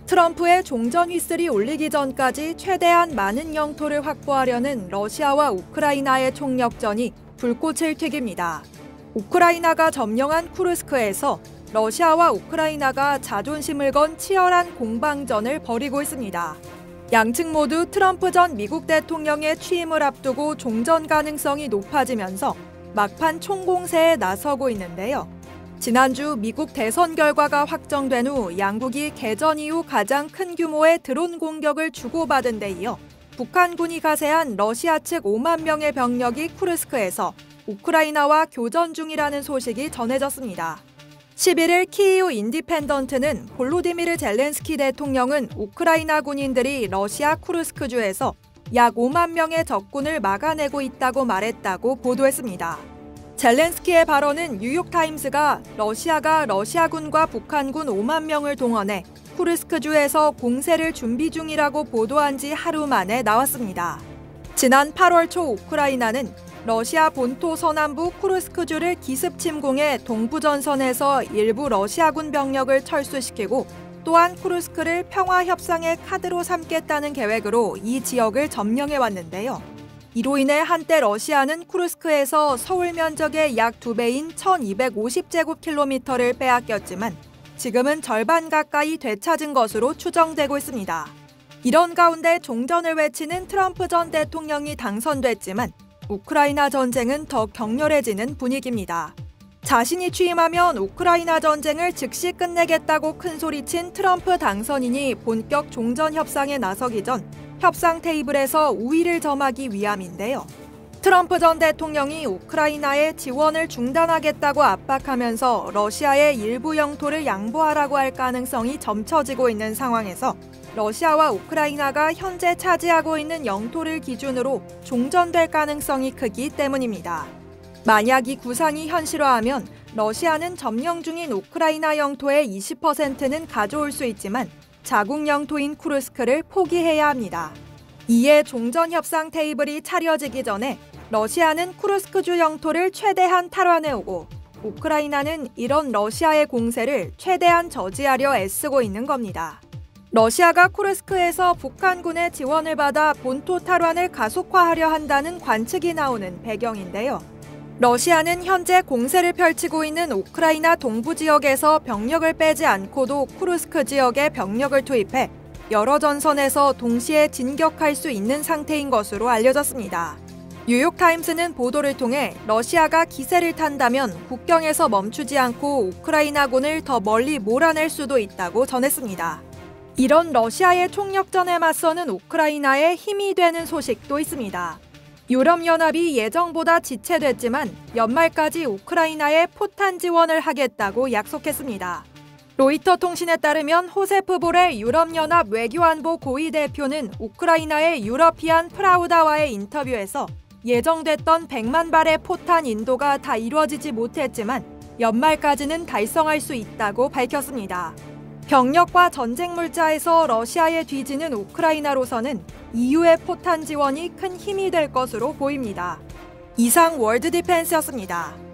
트럼프의 종전 휘슬이 울리기 전까지 최대한 많은 영토를 확보하려는 러시아와 우크라이나의 총력전이 불꽃을 튀깁니다. 우크라이나가 점령한 쿠르스크에서 러시아와 우크라이나가 자존심을 건 치열한 공방전을 벌이고 있습니다. 양측 모두 트럼프 전 미국 대통령의 취임을 앞두고 종전 가능성이 높아지면서 막판 총공세에 나서고 있는데요. 지난주 미국 대선 결과가 확정된 후 양국이 개전 이후 가장 큰 규모의 드론 공격을 주고받은 데 이어 북한군이 가세한 러시아 측 5만 명의 병력이 쿠르스크에서 우크라이나와 교전 중이라는 소식이 전해졌습니다. 11일 키이우 인디펜던트는 볼로디미르 젤렌스키 대통령은 우크라이나 군인들이 러시아 쿠르스크주에서 약 5만 명의 적군을 막아내고 있다고 말했다고 보도했습니다. 젤렌스키의 발언은 뉴욕타임스가 러시아가 러시아군과 북한군 5만 명을 동원해 쿠르스크주에서 공세를 준비 중이라고 보도한 지 하루 만에 나왔습니다. 지난 8월 초 우크라이나는 러시아 본토 서남부 쿠르스크주를 기습 침공해 동부전선에서 일부 러시아군 병력을 철수시키고 또한 쿠르스크를 평화협상의 카드로 삼겠다는 계획으로 이 지역을 점령해 왔는데요. 이로 인해 한때 러시아는 쿠르스크에서 서울 면적의 약 2배인 1250제곱킬로미터를 빼앗겼지만 지금은 절반 가까이 되찾은 것으로 추정되고 있습니다. 이런 가운데 종전을 외치는 트럼프 전 대통령이 당선됐지만 우크라이나 전쟁은 더 격렬해지는 분위기입니다. 자신이 취임하면 우크라이나 전쟁을 즉시 끝내겠다고 큰소리친 트럼프 당선인이 본격 종전 협상에 나서기 전 협상 테이블에서 우위를 점하기 위함인데요. 트럼프 전 대통령이 우크라이나에 지원을 중단하겠다고 압박하면서 러시아의 일부 영토를 양보하라고 할 가능성이 점쳐지고 있는 상황에서 러시아와 우크라이나가 현재 차지하고 있는 영토를 기준으로 종전될 가능성이 크기 때문입니다. 만약 이 구상이 현실화하면 러시아는 점령 중인 우크라이나 영토의 20%는 가져올 수 있지만 자국 영토인 쿠르스크를 포기해야 합니다. 이에 종전 협상 테이블이 차려지기 전에 러시아는 쿠르스크주 영토를 최대한 탈환해오고 우크라이나는 이런 러시아의 공세를 최대한 저지하려 애쓰고 있는 겁니다. 러시아가 쿠르스크에서 북한군의 지원을 받아 본토 탈환을 가속화하려 한다는 관측이 나오는 배경인데요. 러시아는 현재 공세를 펼치고 있는 우크라이나 동부 지역에서 병력을 빼지 않고도 쿠르스크 지역에 병력을 투입해 여러 전선에서 동시에 진격할 수 있는 상태인 것으로 알려졌습니다. 뉴욕타임스는 보도를 통해 러시아가 기세를 탄다면 국경에서 멈추지 않고 우크라이나군을 더 멀리 몰아낼 수도 있다고 전했습니다. 이런 러시아의 총력전에 맞서는 우크라이나에 힘이 되는 소식도 있습니다. 유럽연합이 예정보다 지체됐지만 연말까지 우크라이나에 포탄 지원을 하겠다고 약속했습니다. 로이터 통신에 따르면 호세프 보렐 유럽연합 외교안보 고위 대표는 우크라이나의 유러피안 프라우다와의 인터뷰에서 예정됐던 100만 발의 포탄 인도가 다 이루어지지 못했지만 연말까지는 달성할 수 있다고 밝혔습니다. 병력과 전쟁 물자에서 러시아에 뒤지는 우크라이나로서는 EU의 포탄 지원이 큰 힘이 될 것으로 보입니다. 이상 월드 디펜스였습니다.